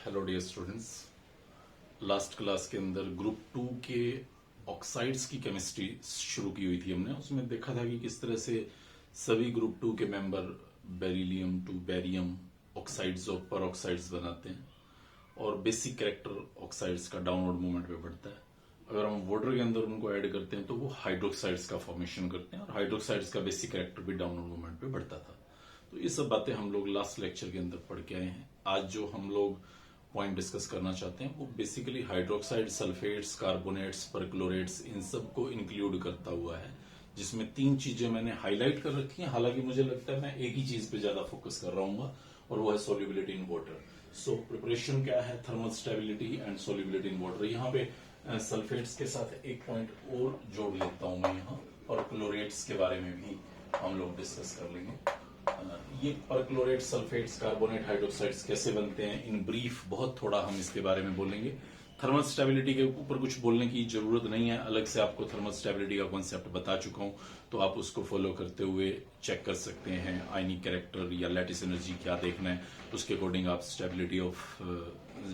Hello dear students. Last class के अंदर group 2 के ऑक्साइड्स की केमिस्ट्री शुरू की हुई थी हमने। उसमें देखा था कि किस तरह से सभी ग्रुप 2 के member beryllium to barium oxides और परऑक्साइड्स बनाते हैं और बेसिक कैरेक्टर ऑक्साइड्स का डाउनवर्ड मूवमेंट पे बढ़ता है। अगर हम वाटर के अंदर उनको ऐड करते हैं तो वो हाइड्रोक्साइड्स का फॉर्मेशन करते हैं और हाइड्रोक्साइड्स का बेसिक कैरेक्टर भी डाउनवर्ड मूवमेंट पे बढ़ता था। तो ये सब बातें हम लोग लास्ट लेक्चर के अंदर पढ़ के आए हैं। आज जो हम लोग पॉइंट डिस्कस करना चाहते हैं वो बेसिकली हाइड्रोक्साइड, सल्फेट्स, कार्बोनेट्स, परक्लोरेट्स, इन सब को इंक्लूड करता हुआ है, जिसमें 3 चीजें मैंने हाईलाइट कर रखी हैं। हालांकि मुझे लगता है मैं एक ही चीज पे ज्यादा फोकस कर रहा हूँ और वो है solubility in water. So preparation क्या है? Thermal stability and solubility in water. यहाँ पे सल्फेट्स के साथ एक पॉइंट और जोड़ लेता हूं मैं यहाँ, और क्लोरेट्स के बारे में भी हम लोग डिस्कस कर लेंगे। ये परक्लोरेट, सल्फेट्स, कार्बोनेट, हाइड्रोक्साइड्स कैसे बनते हैं इन ब्रीफ बहुत थोड़ा हम इसके बारे में बोलेंगे। थर्मल स्टेबिलिटी के ऊपर कुछ बोलने की जरूरत नहीं है, अलग से आपको थर्मल स्टेबिलिटी का कॉन्सेप्ट बता चुका हूं, तो आप उसको फॉलो करते हुए चेक कर सकते हैं। आयनिक कैरेक्टर या लैटिस एनर्जी क्या देखना है, उसके अकॉर्डिंग आप स्टेबिलिटी ऑफ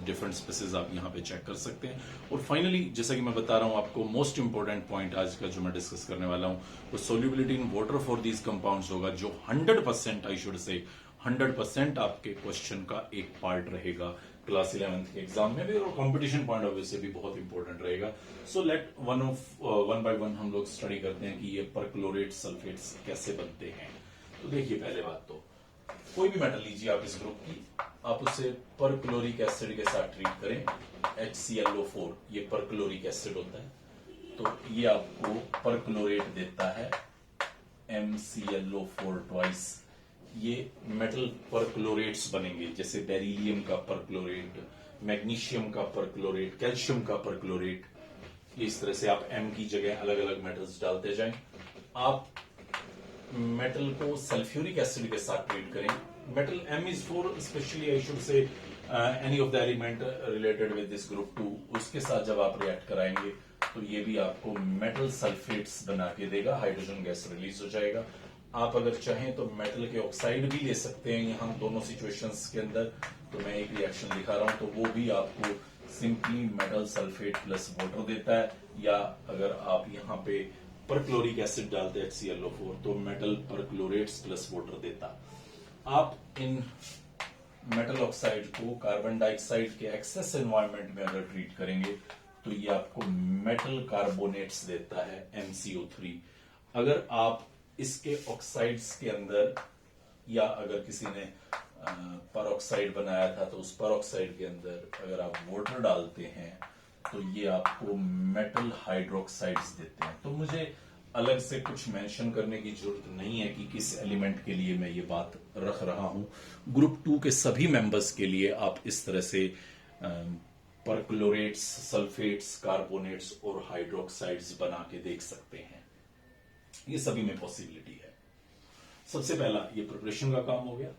डिफरेंट स्पेसिस आप यहाँ पे चेक कर सकते हैं। और फाइनली जैसा कि मैं बता रहा हूं आपको, मोस्ट इंपोर्टेंट पॉइंट आज का जो मैं डिस्कस करने वाला हूं वो solubility in water for these compounds होगा, जो 100% आई शुड से 100% आपके क्वेश्चन का एक पार्ट रहेगा क्लास 11th के एग्जाम में भी, और कंपटीशन पॉइंट ऑफ व्यू से भी बहुत इंपॉर्टेंट रहेगा। So let one by one हम लोग स्टडी करते हैं कि ये परक्लोरेट, सल्फेट्स कैसे बनते हैं। तो देखिए, पहले बात तो कोई भी मेटल लीजिए आप इस ग्रुप की, आप उसे परक्लोरिक एसिड के साथ ट्रीट करें। HClO4 ये परक्लोरिक एसिड होता है, तो ये आपको परक्लोरेट देता है MClO4 ट्वाइस। ये मेटल परक्लोरेट्स बनेंगे, जैसे बेरिलियम का परक्लोरेट, मैग्नीशियम का परक्लोरेट, कैल्शियम का परक्लोरेट। इस तरह से आप M की जगह अलग अलग मेटल्स डालते जाएं। आप मेटल को सल्फ्यूरिक एसिड के साथ ट्रीट करें। Metal M is for specially I should say any of the element related with this group 2, उसके साथ जब आप रिएक्ट कराएंगे तो ये भी आपको मेटल सल्फेट्स बना के देगा, हाइड्रोजन गैस रिलीज हो जाएगा। आप अगर चाहें तो मेटल के ऑक्साइड भी ले सकते हैं यहाँ दोनों सिचुएशंस के अंदर। तो मैं एक रिएक्शन दिखा रहा हूं, तो वो भी आपको simply metal sulphate plus water देता है। या अगर आप यहाँ पे परक्लोरिक एसिड डालते हैं HClO4, तो मेटल परक्लोरेट्स प्लस वाटर देता। आप इन मेटल ऑक्साइड को कार्बन डाइऑक्साइड के एक्सेस एनवायरनमेंट में अगर ट्रीट करेंगे तो ये आपको मेटल कार्बोनेट्स देता है MCO3। अगर आप इसके ऑक्साइड्स के अंदर, या अगर किसी ने परऑक्साइड बनाया था तो उस परऑक्साइड के अंदर अगर आप वाटर डालते हैं तो ये आपको मेटल हाइड्रोक्साइड्स देते हैं। तो मुझे अलग से कुछ मेंशन करने की जरूरत नहीं है कि किस एलिमेंट के लिए मैं ये बात रख रहा हूं। ग्रुप 2 के सभी मेंबर्स के लिए आप इस तरह से परक्लोरेट्स, सल्फेट्स, कार्बोनेट्स और हाइड्रोक्साइड्स बना के देख सकते हैं। ये सभी में पॉसिबिलिटी है। सबसे पहला ये प्रिपरेशन का काम हो गया।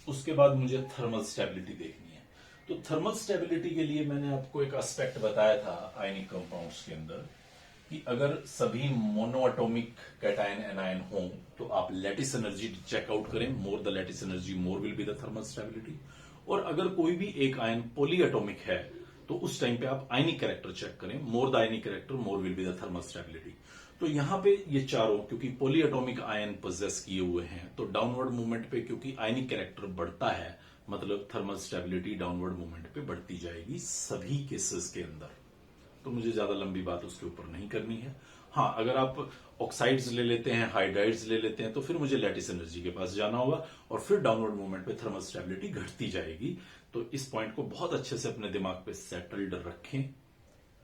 उसके बाद मुझे थर्मल स्टेबिलिटी देखनी है। तो थर्मल स्टेबिलिटी के लिए मैंने आपको एक एस्पेक्ट बताया था आयनिक कंपाउंड्स के अंदर कि अगर सभी मोनोएटॉमिक कैटायन एनायन हो तो आप लैटिस एनर्जी चेकआउट करें। More the lattice energy more will be the thermal stability. और अगर कोई भी एक आयन पॉलीएटॉमिक है तो उस टाइम पे आप आयनिक कैरेक्टर चेक करें। More the ionic character more will be the thermal stability. तो यहां पे ये चारों क्योंकि पॉलीएटॉमिक आयन पोजेस किए हुए हैं, तो डाउनवर्ड मूवमेंट पे क्योंकि आयनिक कैरेक्टर बढ़ता है, मतलब थर्मल स्टेबिलिटी डाउनवर्ड मूवमेंट पे बढ़ती जाएगी सभी केसेस के अंदर। तो मुझे ज्यादा लंबी बात उसके ऊपर नहीं करनी है। हाँ, अगर आप ऑक्साइड्स ले लेते हैं, हाइड्राइड्स ले लेते हैं, तो फिर मुझे लैटिस एनर्जी के पास जाना होगा और फिर डाउनवर्ड मूवमेंट पे थर्मल स्टेबिलिटी घटती जाएगी। तो इस पॉइंट को बहुत अच्छे से अपने दिमाग पे सेटल्ड रखें।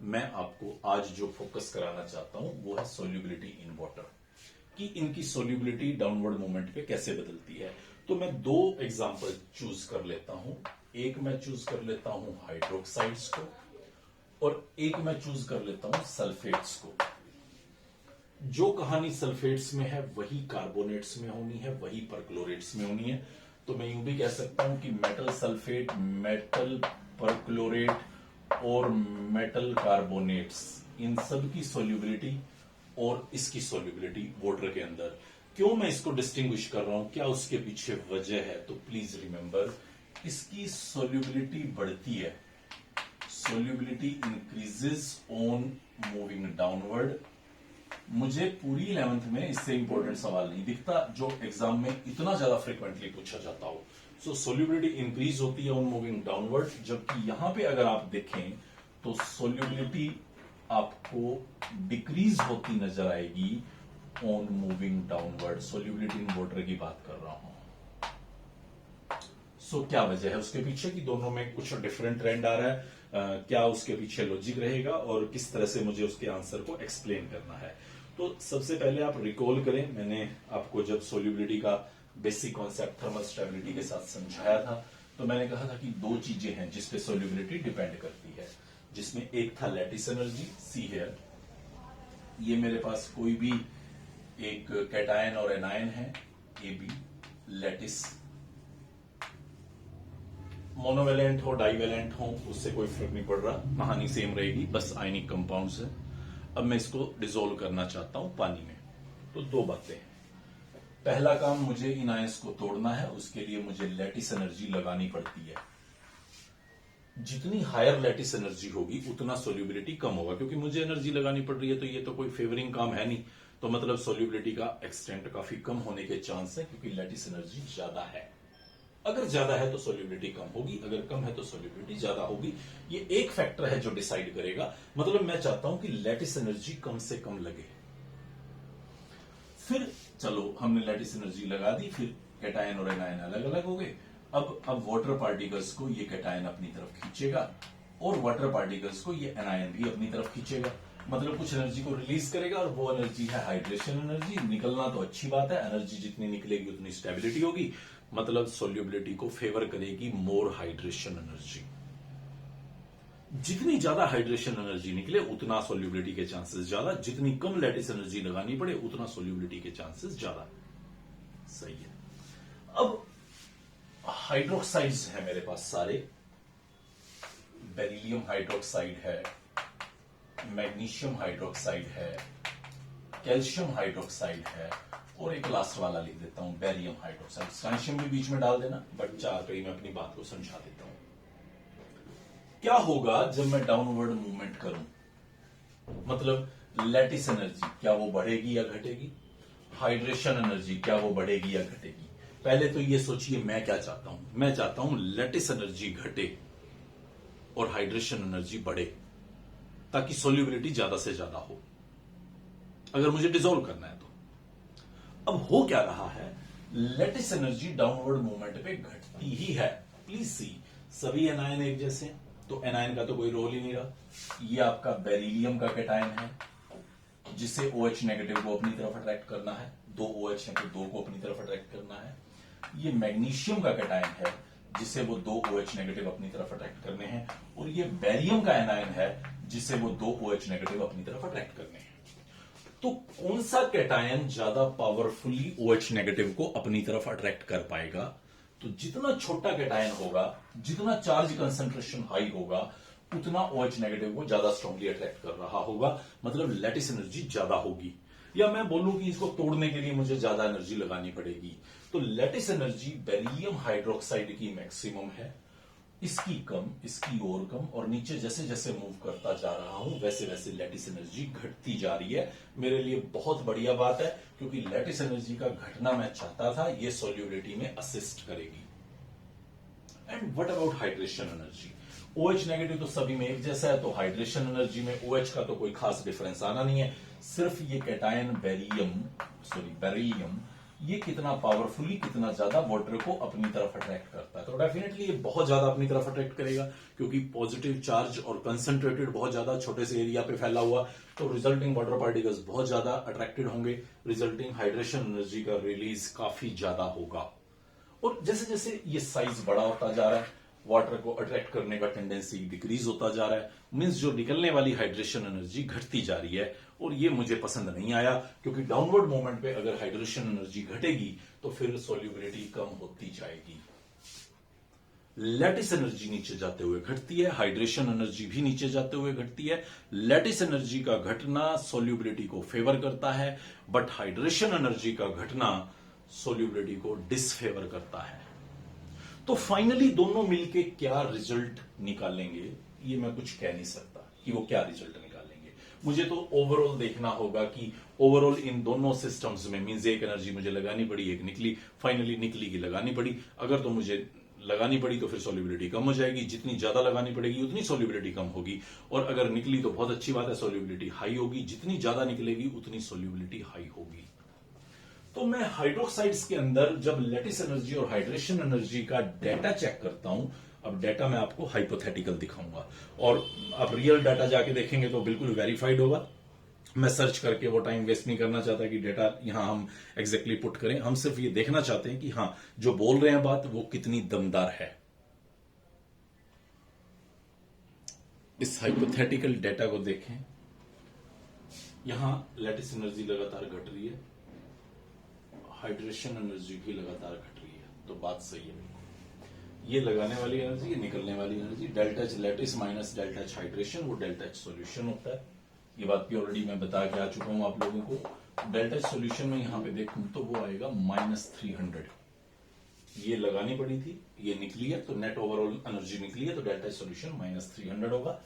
मैं आपको आज जो फोकस कराना चाहता हूं वो है सोल्यूबिलिटी इन वाटर, कि इनकी सोल्यूबिलिटी डाउनवर्ड मूवमेंट पे कैसे बदलती है। तो मैं 2 एग्जांपल चूज कर लेता हूं। एक मैं चूज कर लेता हूं हाइड्रोक्साइड्स को और एक मैं चूज कर लेता हूं सल्फेट्स को। जो कहानी सल्फेट्स में है वही कार्बोनेट्स में होनी है, वही परक्लोरेट्स में होनी है। तो मैं यूं भी कह सकता हूं कि मेटल सल्फेट, मेटल परक्लोरेट और मेटल कार्बोनेट्स, इन सब की सोल्यूबिलिटी और इसकी सोल्यूबिलिटी वाटर के अंदर। क्यों मैं इसको डिस्टिंग्विश कर रहा हूं, क्या उसके पीछे वजह है? तो प्लीज रिमेंबर इसकी सोल्यूबिलिटी बढ़ती है, solubility increases on moving downward. मुझे पूरी 11th में इससे इंपॉर्टेंट सवाल नहीं दिखता जो एग्जाम में इतना ज्यादा फ्रिक्वेंटली पूछा जाता हो। सो सोल्यूबिलिटी इंक्रीज होती है ऑन मूविंग डाउनवर्ड, जबकि यहां पे अगर आप देखें तो सोल्यूबिलिटी आपको डिक्रीज होती नजर आएगी on moving downward. Solubility in water की बात कर रहा हूं। सो क्या वजह है उसके पीछे कि दोनों में कुछ डिफरेंट ट्रेंड आ रहा है? क्या उसके पीछे लॉजिक रहेगा और किस तरह से मुझे उसके आंसर को एक्सप्लेन करना है? तो सबसे पहले आप रिकॉल करें, मैंने आपको जब सोल्यूबिलिटी का बेसिक कॉन्सेप्ट थर्मल स्टेबिलिटी के साथ समझाया था तो मैंने कहा था कि दो चीजें हैं जिसपे सोल्यूबिलिटी डिपेंड करती है, जिसमें एक था लैटिस एनर्जी, सी हियर। ये मेरे पास कोई भी एक कैटायन और एनायन है, ए बी, लैटिस। मोनोवेलेंट हो डाइवेलेंट हो उससे कोई फर्क नहीं पड़ रहा, कहानी सेम रहेगी, बस आयनिक कंपाउंड्स है। अब मैं इसको डिसोल्व करना चाहता हूं पानी में। तो दो बातें हैं, पहला काम मुझे इन आयंस को तोड़ना है, उसके लिए मुझे लैटिस एनर्जी लगानी पड़ती है। जितनी हायर लैटिस एनर्जी होगी उतना सोल्यूबिलिटी कम होगा, क्योंकि मुझे एनर्जी लगानी पड़ रही है तो ये तो कोई फेवरिंग काम है नहीं, तो मतलब सोल्यूबिलिटी का एक्सटेंट काफी कम होने के चांस है, क्योंकि लैटिस एनर्जी ज्यादा है। अगर ज्यादा है तो सोल्यूबिलिटी कम होगी, अगर कम है तो सोल्यूबिलिटी ज्यादा होगी। ये एक फैक्टर है जो डिसाइड करेगा। मतलब मैं चाहता हूं कि लैटिस एनर्जी कम से कम लगे। फिर चलो हमने लैटिस एनर्जी लगा दी, फिर कैटायन और एनायन अलग अलग हो गए। अब वाटर पार्टिकल्स को ये कैटायन अपनी तरफ खींचेगा और वाटर पार्टिकल्स को ये एनायन भी अपनी तरफ खींचेगा। मतलब कुछ एनर्जी को रिलीज करेगा और वो एनर्जी है हाइड्रेशन एनर्जी। निकलना तो अच्छी बात है, एनर्जी जितनी निकलेगी उतनी स्टेबिलिटी होगी, मतलब सोल्यूबिलिटी को फेवर करेगी मोर हाइड्रेशन एनर्जी। जितनी ज्यादा हाइड्रेशन एनर्जी निकले उतना सोल्यूबिलिटी के चांसेस ज्यादा, जितनी कम लैटिस एनर्जी लगानी पड़े उतना सोल्यूबिलिटी के चांसेस ज्यादा। सही है। अब हाइड्रोक्साइड्स है मेरे पास सारे, बेरिलियम हाइड्रोक्साइड है, मैग्नीशियम हाइड्रोक्साइड है, कैल्शियम हाइड्रोक्साइड है, और एक लास्ट वाला लिख देता हूं बेरियम हाइड्रोक्साइड। स्ट्रांशियम भी बीच में डाल देना, बट चार पे मैं अपनी बात को समझा देता हूं। क्या होगा जब मैं डाउनवर्ड मूवमेंट करूं? मतलब लैटिस एनर्जी क्या वो बढ़ेगी या घटेगी? हाइड्रेशन एनर्जी क्या वो बढ़ेगी या घटेगी? पहले तो ये सोचिए मैं क्या चाहता हूं। मैं चाहता हूं लैटिस एनर्जी घटे और हाइड्रेशन एनर्जी बढ़े, ताकि सोल्यूबिलिटी ज्यादा से ज्यादा हो, अगर मुझे डिसॉल्व करना है तो। अब हो क्या रहा है, लैटिस एनर्जी डाउनवर्ड मूवमेंट पे घटती ही है। प्लीज सी, सभी एनायन एक जैसे हैं, तो एनायन का तो कोई रोल ही नहीं रहा। ये आपका बेरिलियम का कैटायन है जिसे OH नेगेटिव को अपनी तरफ अट्रैक्ट करना है, दो OH है तो दो को अपनी तरफ अट्रैक्ट करना है। ये मैग्नीशियम का कैटायन है जिसे वो दो OH नेगेटिव अपनी तरफ अट्रैक्ट करने हैं, और ये बेरियम का एनायन है जिसे वो दो OH नेगेटिव अपनी तरफ अट्रैक्ट करने हैं। तो कौन सा कैटायन ज्यादा पावरफुली OH नेगेटिव को अपनी तरफ अट्रैक्ट कर पाएगा? तो जितना छोटा कैटायन होगा, जितना चार्ज कंसंट्रेशन हाई होगा, उतना OH नेगेटिव को ज्यादा स्ट्रांगली अट्रैक्ट कर रहा होगा, मतलब लैटिस एनर्जी ज्यादा होगी। या मैं बोलूं कि इसको तोड़ने के लिए मुझे ज्यादा एनर्जी लगानी पड़ेगी, तो लैटिस एनर्जी बेरिलियम हाइड्रोक्साइड की मैक्सिमम है, इसकी कम, इसकी और कम, और नीचे जैसे जैसे मूव करता जा रहा हूं वैसे वैसे लैटिस एनर्जी घटती जा रही है। मेरे लिए बहुत बढ़िया बात है, क्योंकि लैटिस एनर्जी का घटना मैं चाहता था, ये सोल्यूबिलिटी में असिस्ट करेगी। And what about hydration energy? OH negative तो सभी में एक जैसा है, तो हाइड्रेशन एनर्जी में OH का तो कोई खास डिफरेंस आना नहीं है। सिर्फ ये कैटायन बेरिलियम ये कितना पावरफुली, कितना ज्यादा वाटर को अपनी तरफ अट्रैक्ट करता है। तो डेफिनेटली ये बहुत ज्यादा अपनी तरफ अट्रैक्ट करेगा, क्योंकि पॉजिटिव चार्ज और कंसंट्रेटेड बहुत ज्यादा छोटे से एरिया पे फैला हुआ, तो रिजल्टिंग वाटर पार्टिकल्स बहुत ज्यादा अट्रैक्टेड होंगे, रिजल्टिंग हाइड्रेशन एनर्जी का रिलीज काफी ज्यादा होगा। और जैसे जैसे ये साइज बड़ा होता जा रहा है, वाटर को अट्रैक्ट करने का टेंडेंसी डिक्रीज होता जा रहा है, मींस जो निकलने वाली हाइड्रेशन एनर्जी घटती जा रही है, और ये मुझे पसंद नहीं आया, क्योंकि डाउनवर्ड मूवमेंट पे अगर हाइड्रेशन एनर्जी घटेगी तो फिर सोल्यूबिलिटी कम होती जाएगी। लैटिस एनर्जी नीचे जाते हुए घटती है, हाइड्रेशन एनर्जी भी नीचे जाते हुए घटती है। लैटिस एनर्जी का घटना सोल्यूबिलिटी को फेवर करता है, बट हाइड्रेशन एनर्जी का घटना सोल्यूबिलिटी को डिसफेवर करता है। तो फाइनली दोनों मिलके क्या रिजल्ट निकालेंगे ये मैं कुछ कह नहीं सकता कि वो क्या रिजल्ट निकालेंगे। मुझे तो ओवरऑल देखना होगा कि ओवरऑल इन दोनों सिस्टम्स में मींस एक एनर्जी मुझे लगानी पड़ी, एक निकली, फाइनली निकली की लगानी पड़ी। अगर तो मुझे लगानी पड़ी तो फिर सॉल्युबिलिटी कम हो जाएगी, जितनी ज्यादा लगानी पड़ेगी उतनी सॉल्युबिलिटी कम होगी। और अगर निकली तो बहुत अच्छी बात है, सॉल्युबिलिटी हाई होगी, जितनी ज्यादा निकलेगी उतनी सॉल्युबिलिटी हाई होगी। तो मैं हाइड्रोक्साइड्स के अंदर जब लैटिस एनर्जी और हाइड्रेशन एनर्जी का डेटा चेक करता हूं, अब डेटा मैं आपको हाइपोथेटिकल दिखाऊंगा और आप रियल डाटा जाके देखेंगे तो बिल्कुल वेरीफाइड होगा। मैं सर्च करके वो टाइम वेस्ट नहीं करना चाहता कि डेटा यहां हम एग्जैक्टली पुट करें। हम सिर्फ ये देखना चाहते हैं कि हां जो बोल रहे हैं बात वो कितनी दमदार है। इस हाइपोथेटिकल डेटा को देखें, यहां लैटिस एनर्जी लगातार घट रही है, हाइड्रेशन एनर्जी भी लगातार घट रही है, तो बात सही है। ये लगाने वाली एनर्जी, ये निकलने वाली energy, delta H lattice minus delta H hydration, वो डेल्टा एच सॉल्यूशन होता है। ये बात भी ऑलरेडी मैं बता के आ चुका हूं आप लोगों को। डेल्टा एच सॉल्यूशन में यहां पे देखूं तो वो आएगा -300। ये लगानी पड़ी थी, ये निकली है, तो नेट ओवरऑल एनर्जी निकली है, तो डेल्टा एच सॉल्यूशन -300 होगा।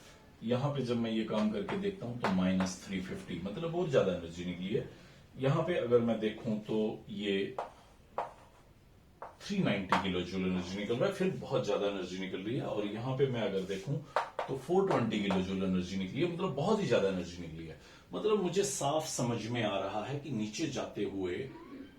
यहां पे जब मैं ये काम करके देखता हूं तो -350, मतलब बहुत ज्यादा एनर्जी निकली है। यहां पे अगर मैं देखूं तो ये 390 किलो जूल एनर्जी निकल रहा है, फिर बहुत ज्यादा एनर्जी निकल रही है। और यहां पे मैं अगर देखूं तो 420 किलो जूल एनर्जी निकली है, मतलब बहुत ही ज्यादा एनर्जी निकली है। मतलब मुझे साफ समझ में आ रहा है कि नीचे जाते हुए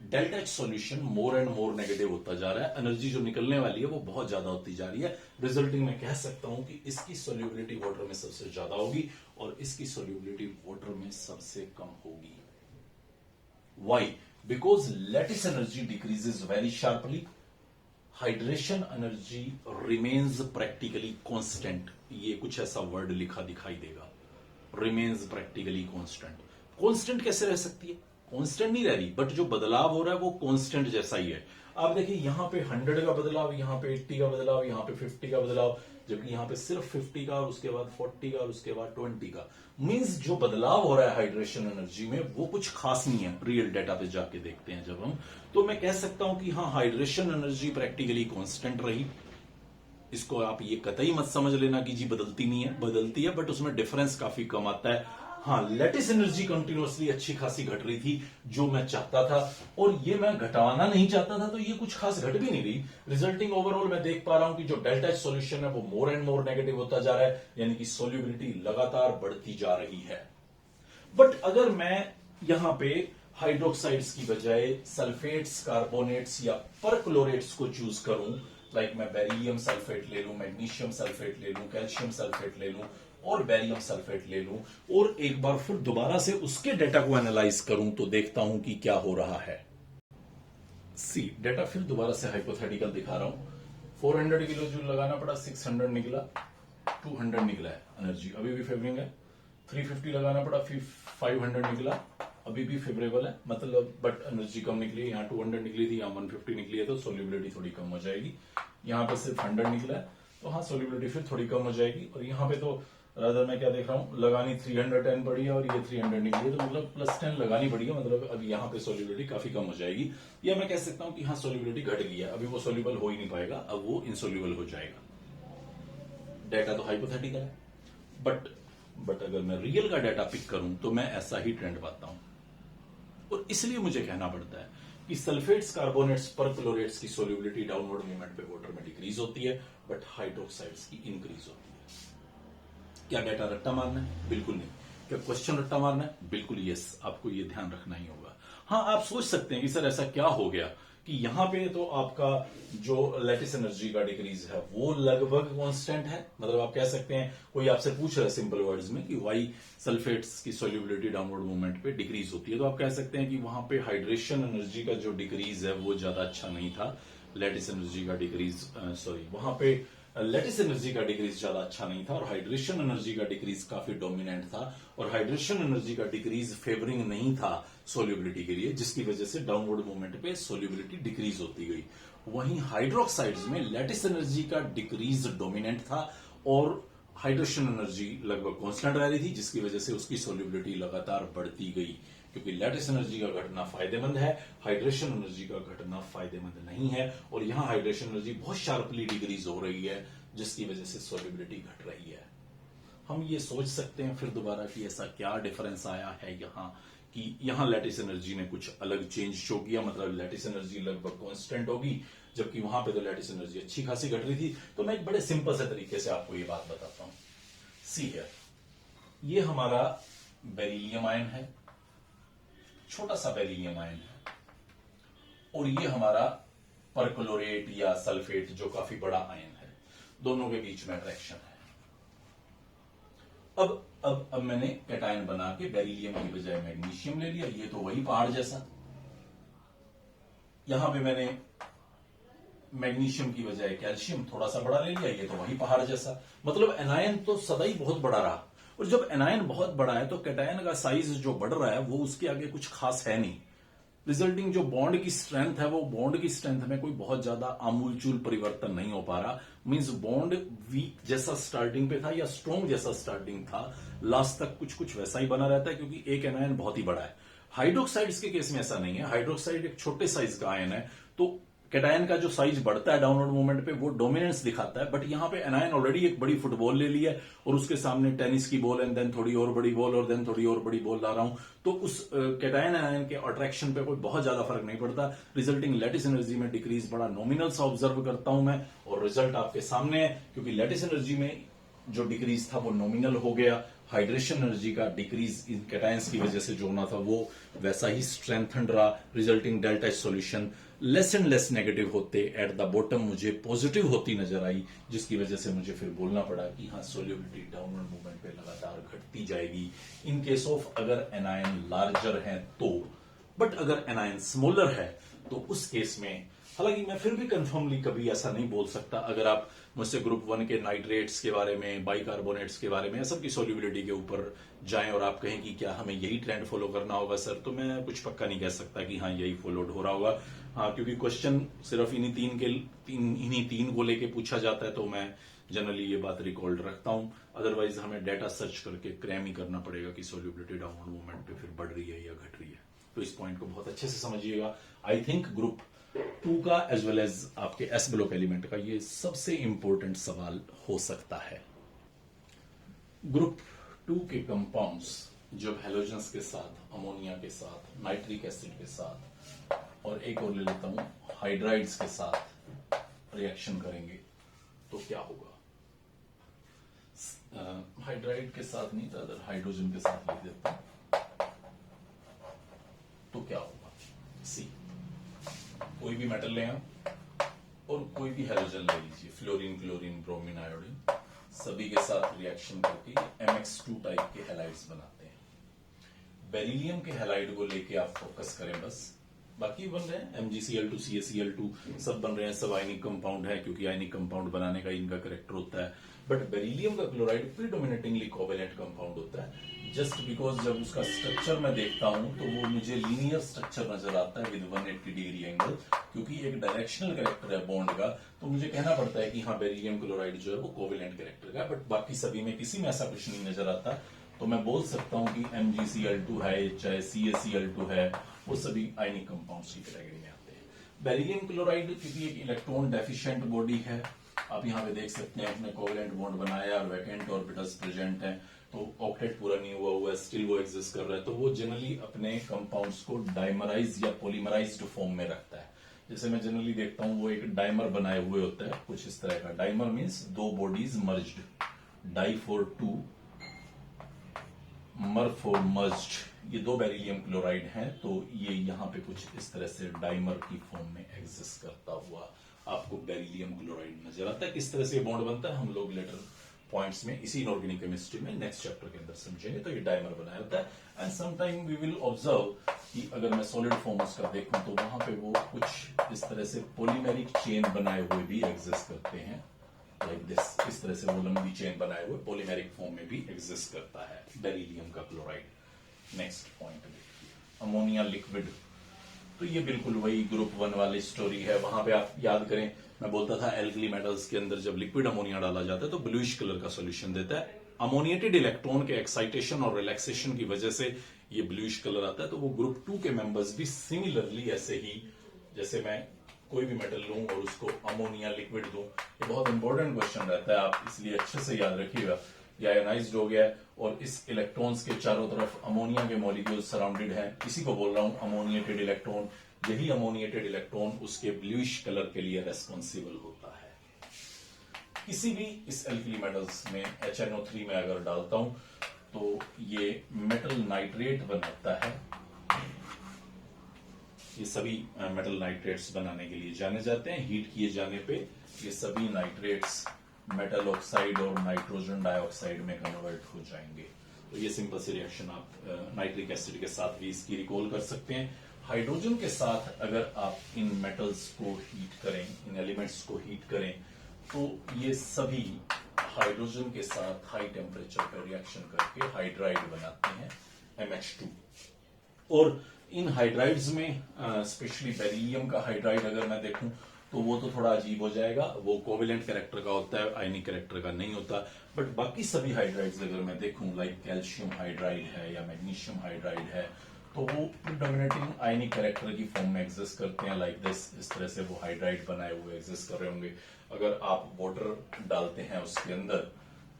delta H solution more and more negative होता जा रहा है, एनर्जी जो निकलने वाली है वो बहुत ज्यादा होती जा रही है। रिजल्टिंग में कह सकता हूं कि इसकी सोल्यूबिलिटी वाटर में सबसे ज्यादा होगी और इसकी सोल्यूबिलिटी वाटर में सबसे कम होगी। Why? Because lattice energy decreases very sharply. Hydration energy remains practically constant. ये कुछ ऐसा वर्ड लिखा दिखाई देगा, remains practically constant. Constant कैसे रह सकती है? Constant नहीं रह रही, बट जो बदलाव हो रहा है वो constant जैसा ही है। आप देखिए यहां पे 100 का बदलाव, यहां पे 80 का बदलाव, यहां पे 50 का बदलाव, जबकि यहां पे सिर्फ 50 का और उसके बाद 40 का और उसके बाद 20 का। मींस जो बदलाव हो रहा है हाइड्रेशन एनर्जी में वो कुछ खास नहीं है। रियल डेटा पे जाके देखते हैं जब हम, तो मैं कह सकता हूं कि हाँ हाइड्रेशन एनर्जी प्रैक्टिकली कांस्टेंट रही। इसको आप ये कतई मत समझ लेना कि जी बदलती नहीं है, बदलती है, बट उसमें डिफरेंस काफी कम आता है। हाँ लैटिस एनर्जी कंटिन्यूअसली अच्छी खासी घट रही थी, जो मैं चाहता था, और ये मैं घटाना नहीं चाहता था, तो ये कुछ खास घट भी नहीं रही। रिजल्टिंग ओवरऑल मैं देख पा रहा हूं कि जो डेल्टा एच सॉल्यूशन है वो मोर एंड मोर नेगेटिव होता जा रहा है, यानी कि सोल्यूबिलिटी लगातार बढ़ती जा रही है। बट अगर मैं यहां पे हाइड्रोक्साइड्स की बजाय सल्फेट्स, कार्बोनेट्स या परक्लोरेट्स को चूज करूं, लाइक मैं बेरिलियम सल्फेट ले लूं, मैग्नीशियम सल्फेट ले लूं, कैल्शियम सल्फेट ले लूं और बेरियम सल्फेट ले लूं, और एक बार फिर दोबारा से उसके डेटा को एनालाइज करूं, तो देखता हूं कि क्या हो रहा है। सी डेटा फिर दोबारा से हाइपोथेटिकल दिखा रहा हूं। 400 किलो जूल लगाना पड़ा, 600 निकला, 200 निकला है, एनर्जी अभी भी फेवरिंग है। 350 लगाना पड़ा, फिर 500 निकला, अभी भी फेवरेबल है, मतलब बट एनर्जी कम निकली है। यहाँ 200 निकली थी, यहाँ 150 निकली है, तो सोल्यूबिलिटी थोड़ी कम हो जाएगी। यहाँ पे सिर्फ 100 निकला है, तो हाँ सोल्यूबिलिटी फिर थोड़ी कम हो जाएगी। और यहाँ पे तो रादर मैं क्या देख रहा हूँ, लगानी 310 पड़ी है और ये 300 निकली है, तो मतलब +10 लगानी पड़ी है, मतलब अब यहाँ पे सोल्यूबिलिटी काफी कम हो जाएगी। या मैं कह सकता हूँ कि हाँ सोल्यूबिलिटी घट गई है, अभी वो सोल्यूबल हो ही नहीं पाएगा, अब वो इनसोल्यूबल हो जाएगा। डेटा तो हाइपोथेटिकल है, बट अगर मैं रियल का डाटा पिक करूं तो मैं ऐसा ही ट्रेंड पाता हूं। और इसलिए मुझे कहना पड़ता है कि सल्फेट्स, कार्बोनेट्स, परक्लोरेट्स की सोल्यूबिलिटी डाउनवर्ड मूवमेंट पे वाटर में डिक्रीज होती है, बट हाइड्रोक्साइड्स की इंक्रीज होती है। क्या डेटा रट्टा मारना है? बिल्कुल नहीं। क्या क्वेश्चन रट्टा मारना है? बिल्कुल यस, आपको ये ध्यान रखना ही होगा। हाँ आप सोच सकते हैं कि सर ऐसा क्या हो गया कि यहां पे तो आपका जो लैटिस एनर्जी का डिक्रीज है वो लगभग कांस्टेंट है। मतलब आप कह सकते हैं, कोई आपसे पूछ रहा है सिंपल वर्ड्स में कि वाई सल्फेट्स की सोल्यूबिलिटी डाउनवर्ड मूवमेंट पे डिक्रीज होती है, तो आप कह सकते हैं कि वहां पे हाइड्रेशन एनर्जी का जो डिक्रीज है वो ज्यादा अच्छा नहीं था। लैटिस एनर्जी का डिक्रीज वहां पे लैटिस एनर्जी का डिक्रीज ज्यादा अच्छा नहीं था और हाइड्रेशन एनर्जी का डिक्रीज काफी डोमिनेंट था, और हाइड्रेशन एनर्जी का डिक्रीज फेवरिंग नहीं था सोल्यूबिलिटी के लिए, जिसकी वजह से डाउनवर्ड मूवमेंट पे सोल्यूबिलिटी डिक्रीज होती गई। वहीं हाइड्रोक्साइड्स में लैटिस एनर्जी का डिक्रीज डोमिनेंट था और हाइड्रेशन एनर्जी लगभग कांस्टेंट रह रही थी, जिसकी वजह से उसकी सोल्यूबिलिटी लगातार बढ़ती गई। क्योंकि लैटिस एनर्जी का घटना फायदेमंद है, हाइड्रेशन एनर्जी का घटना फायदेमंद नहीं है। और यहां हाइड्रेशन एनर्जी बहुत शार्पली डिक्रीज हो रही है, जिसकी वजह से सोल्युबिलिटी घट रही है। हम ये सोच सकते हैं फिर दोबारा कि ऐसा क्या डिफरेंस आया है यहां, कि यहां लैटिस एनर्जी ने कुछ अलग चेंज शो किया, मतलब लैटिस एनर्जी लगभग कांस्टेंट होगी, जबकि वहां पे तो लैटिस एनर्जी अच्छी खासी घट रही थी। तो मैं एक बड़े सिंपल से तरीके से आपको ये बात बताता हूं। सी हियर, ये हमारा बेरिलियम आयन है, छोटा सा बेरिलियम आयन है, और ये हमारा परक्लोरेट या सल्फेट जो काफी बड़ा आयन है, दोनों के बीच में अट्रैक्शन है। अब मैंने कैटायन बना के बेरिलियम की बजाय मैग्नीशियम ले लिया, ये तो वही पहाड़ जैसा। यहां पे मैंने मैग्नीशियम की बजाय कैल्शियम थोड़ा सा बड़ा ले लिया, ये तो वही पहाड़ जैसा। मतलब एनायन तो सदा ही बहुत बड़ा रहा, और जब एनायन बहुत बड़ा है तो कैटायन का साइज जो बढ़ रहा है वो उसके आगे कुछ खास है नहीं। रिजल्टिंग जो बॉन्ड की स्ट्रेंथ है, वो बॉन्ड की स्ट्रेंथ में कोई बहुत ज्यादा आमूलचूल परिवर्तन नहीं हो पा रहा। मींस बॉन्ड वीक जैसा स्टार्टिंग पे था या स्ट्रॉन्ग जैसा स्टार्टिंग था, लास्ट तक कुछ कुछ वैसा ही बना रहता है, क्योंकि एक एनायन बहुत ही बड़ा है। हाइड्रोक्साइड्स के केस में ऐसा नहीं है, हाइड्रोक्साइड एक छोटे साइज का आयन है, तो कैटायन का जो साइज बढ़ता है डाउनवर्ड मूवमेंट पे वो डोमिनेंस दिखाता है। बट यहां पे एनायन ऑलरेडी एक बड़ी फुटबॉल ले ली है, और उसके सामने टेनिस की बॉल एंड देन थोड़ी और बड़ी बॉल और देन थोड़ी और बड़ी बॉल ला रहा हूं, तो उस कैटायन एनायन के अट्रैक्शन पे कोई बहुत ज्यादा फर्क नहीं पड़ता। रिजल्टिंग लैटिस एनर्जी में डिक्रीज बड़ा नॉमिनल सा ऑब्जर्व करता हूं मैं, और रिजल्ट आपके सामने है, क्योंकि लैटिस एनर्जी में जो डिक्रीज था वो नॉमिनल हो गया। हाइड्रेशन एनर्जी का डिक्रीज इन कैटायंस की वजह से जो होना था वो वैसा ही स्ट्रेंथन रहा, resulting delta H solution less and less negative होते एट द बॉटम मुझे पॉजिटिव होती नजर आई, जिसकी वजह से मुझे फिर बोलना पड़ा कि हाँ सोल्युबिलिटी डाउनवर्ड मूवमेंट पे लगातार घटती जाएगी इन केस ऑफ अगर एनायन लार्जर है तो। बट अगर एनायन स्मॉलर है तो उस केस में, हालांकि मैं फिर भी कंफर्मली कभी ऐसा नहीं बोल सकता। अगर आप मुझसे ग्रुप 1 के नाइट्रेट्स के बारे में, बाइकार्बोनेट्स के बारे में, सब की सोल्युबिलिटी के ऊपर जाएं और आप कहें कि क्या हमें यही ट्रेंड फॉलो करना होगा सर, तो मैं कुछ पक्का नहीं कह सकता कि हाँ यही फॉलोड हो रहा होगा। हाँ, क्योंकि क्वेश्चन सिर्फ इन्हीं तीन को लेके पूछा जाता है, तो मैं जनरली ये बात रिकॉर्ड रखता हूं। अदरवाइज हमें डाटा सर्च करके क्रैम ही करना पड़ेगा कि सोल्युबिलिटी डाउनवर्ड मूवमेंट पे फिर बढ़ रही है या घट रही है। तो इस पॉइंट को बहुत अच्छे से समझिएगा। आई थिंक ग्रुप 2 का एज वेल एज आपके एस ब्लॉक एलिमेंट का ये सबसे इंपॉर्टेंट सवाल हो सकता है। ग्रुप 2 के कंपाउंड्स जब हेलोजन्स के साथ, अमोनिया के साथ, नाइट्रिक एसिड के साथ और एक और ले लेता हूं हाइड्राइड्स के साथ रिएक्शन करेंगे तो क्या होगा। हाइड्राइड के साथ नहीं था, अगर हाइड्रोजन के साथ लिख देता हूं तो क्या होगा। सी, कोई भी मेटल लें और कोई भी हेलोजन ले लीजिए, फ्लोरीन, क्लोरीन, ब्रोमीन, आयोडीन, सभी के साथ रिएक्शन करके MX2 टाइप के हैलाइड्स बनाते हैं। बेरिलियम के हैलाइड को लेके आप फोकस करें बस, बाकी बन रहे हैं MgCl2, CaCl2 सब बन रहे हैं, सब आयनिक कंपाउंड है, क्योंकि आयनिक कंपाउंड बनाने का इनका करेक्टर होता है। बट बेरिलियम का क्लोराइड प्रीडोमिनेटिंगली कोवेलेंट कंपाउंड होता है, जस्ट बिकॉज जब उसका स्ट्रक्चर मैं देखता हूं तो वो मुझे लीनियर स्ट्रक्चर नजर आता है विद 180 डिग्री एंगल, क्योंकि एक डायरेक्शनल कैरेक्टर है बॉन्ड का, तो मुझे कहना पड़ता है कि हाँ बेरिलियम क्लोराइड जो है वो कोवेलेंट कैरेक्टर का। बट बाकी सभी में किसी में ऐसा कुछ नहीं नजर आता, तो मैं बोल सकता हूं कि MgCl2 है चाहे CaCl2 है, वो सभी आयनिक कंपाउंड्स की कैटेगरी में आते हैं। बेरिलियम क्लोराइड क्योंकि एक इलेक्ट्रॉन डेफिशिएंट बॉडी है, आप यहाँ पे देख सकते हैं उसने कोवेलेंट बॉन्ड बनाया और वैकेंट ऑर्बिटल्स प्रेजेंट हैं, तो ऑक्टेट पूरा नहीं हुआ है, स्टिल वो एग्जिस्ट कर रहा है, तो वो जनरली अपने कंपाउंड्स को डाइमराइज या पॉलीमराइज्ड फॉर्म में रखता है। जैसे मैं जनरली देखता हूं वो एक डाइमर बनाए हुए होता है कुछ इस तरह का। डाइमर मीन्स दो bodies merged, di for two, mer for merged, ये दो बेरिलियम क्लोराइड हैं, तो ये यहाँ पे कुछ इस तरह से डाइमर की फॉर्म में एग्जिस्ट करता हुआ आपको बेरिलियम क्लोराइड नजर आता है। किस तरह से बॉन्ड बनता है हम लोग लेटर पॉइंट्स में इसी इनऑर्गेनिक केमिस्ट्री में नेक्स्ट चैप्टर के अंदर समझेंगे। तो ये डाइमर बनाया होता है, and some time we will observe कि अगर मैं सॉलिड फॉर्म उसका देखूं तो वहां पे वो कुछ इस तरह से पॉलीमेरिक चेन बनाए हुए भी एग्जिस्ट करते हैं, लाइक दिस, इस तरह से वो लंबी चेन बनाए हुए पॉलीमेरिक फॉर्म में भी एग्जिस्ट करता है बेरिलियम का क्लोराइड। नेक्स्ट पॉइंट देखिए, अमोनिया लिक्विड, तो ये बिल्कुल वही ग्रुप 1 वाली स्टोरी है। वहां पे आप याद करें मैं बोलता था एल्कली मेटल्स के अंदर जब लिक्विड अमोनिया डाला जाता है तो ब्लूइश कलर का सॉल्यूशन देता है। अमोनिएटेड इलेक्ट्रॉन के एक्साइटेशन और रिलैक्सेशन की वजह से ये ब्लूइश कलर आता है, तो वो ग्रुप 2 के मेंबर्स भी सिमिलरली ऐसे ही, जैसे मैं कोई भी मेटल लूं और उसको अमोनिया लिक्विड दूं, ये बहुत इंपॉर्टेंट क्वेश्चन रहता है, आप इसलिए अच्छे से याद रखिएगा। ये आयोनाइज्ड हो गया है और इस इलेक्ट्रॉन्स के चारों तरफ अमोनिया के मॉलिक्यूल सराउंडेड हैं, इसी को बोल रहा हूं अमोनिएटेड इलेक्ट्रॉन। यही अमोनिएटेड इलेक्ट्रॉन उसके ब्लूइश कलर के लिए रेस्पॉन्सिबल होता है। किसी भी इस एल्कली मेटल्स में HNO3 में अगर डालता हूं तो ये मेटल नाइट्रेट बनाता है। ये सभी मेटल नाइट्रेट्स बनाने के लिए जाने जाते हैं। हीट किए जाने पे ये सभी नाइट्रेट्स मेटल ऑक्साइड और नाइट्रोजन डाइऑक्साइड में कन्वर्ट हो जाएंगे। तो ये सिंपल सी रिएक्शन आप नाइट्रिक एसिड के साथ भी इसकी रिकॉल कर सकते हैं। हाइड्रोजन के साथ अगर आप इन मेटल्स को हीट करें, इन एलिमेंट्स को हीट करें, तो ये सभी हाइड्रोजन के साथ हाई टेम्परेचर पर रिएक्शन करके हाइड्राइड बनाते हैं MH2। और इन हाइड्राइड्स में स्पेशली बेरिलियम का हाइड्राइड अगर मैं देखूं तो वो तो थोड़ा अजीब हो जाएगा, वो कोवेलेंट कैरेक्टर का होता है, आयनिक कैरेक्टर का नहीं होता। बट बाकी सभी हाइड्राइड्स अगर मैं देखूं, लाइक कैल्शियम हाइड्राइड है या मैग्नीशियम हाइड्राइड है, तो वो प्रिडोमिनेटिंग आयनिक कैरेक्टर की फॉर्म में एग्जिस्ट करते हैं, लाइक दिस। इस तरह से वो हाइड्राइड बनाए हुए एग्जिस्ट कर रहे होंगे। अगर आप वाटर डालते हैं उसके अंदर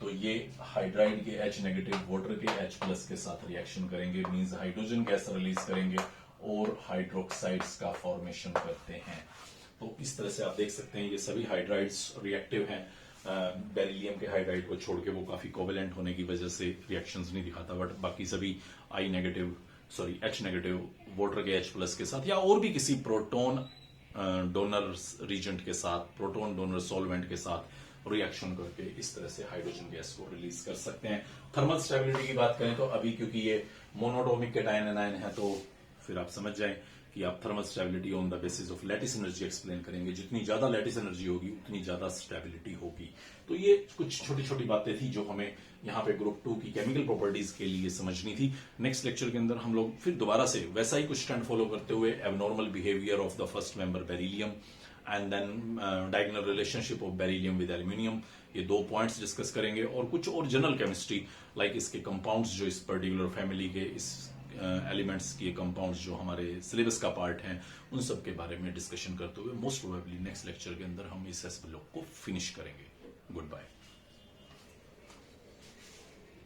तो ये हाइड्राइड के H नेगेटिव वाटर के H प्लस के साथ रिएक्शन करेंगे, मींस हाइड्रोजन गैस रिलीज करेंगे और हाइड्रोक्साइड्स का फॉर्मेशन करते हैं। तो इस तरह से आप देख सकते हैं ये सभी हाइड्राइड्स रिएक्टिव हैं। बेरिलियम के हाइड्राइड को छोड़ के वो काफी कोवेलेंट होने की वजह से रिएक्शंस नहीं दिखाता, बट बाकी सभी H नेगेटिव वाटर के H प्लस के साथ या और भी किसी प्रोटॉन डोनर रीजेंट के साथ, प्रोटॉन डोनर सॉल्वेंट के साथ रिएक्शन करके इस तरह से हाइड्रोजन गैस को रिलीज कर सकते हैं। थर्मल स्टेबिलिटी की बात करें तो अभी क्योंकि ये मोनोटोमिक केटायन एनायन है, तो फिर आप समझ जाएं कि आप thermal stability on the basis of lattice energy explain करेंगे। जितनी ज्यादा लैटिस एनर्जी होगी उतनी ज्यादा स्टेबिलिटी होगी। तो ये कुछ छोटी छोटी बातें थी जो हमें यहाँ पे ग्रुप 2 की केमिकल प्रॉपर्टीज के लिए समझनी थी। नेक्स्ट लेक्चर के अंदर हम लोग फिर दोबारा से वैसा ही कुछ ट्रेंड फॉलो करते हुए abnormal behaviour of the first member beryllium and then diagonal relationship of beryllium with aluminium, ये 2 पॉइंट्स डिस्कस करेंगे। और कुछ और जनरल केमिस्ट्री लाइक इसके कंपाउंड्स जो इस पर्टिकुलर फैमिली के इस एलिमेंट्स के कंपाउंड्स जो हमारे सिलेबस का पार्ट हैं, उन सब के बारे में डिस्कशन करते हुए मोस्ट प्रोबेबली नेक्स्ट लेक्चर के अंदर हम इस ब्लॉक को फिनिश करेंगे। Good bye.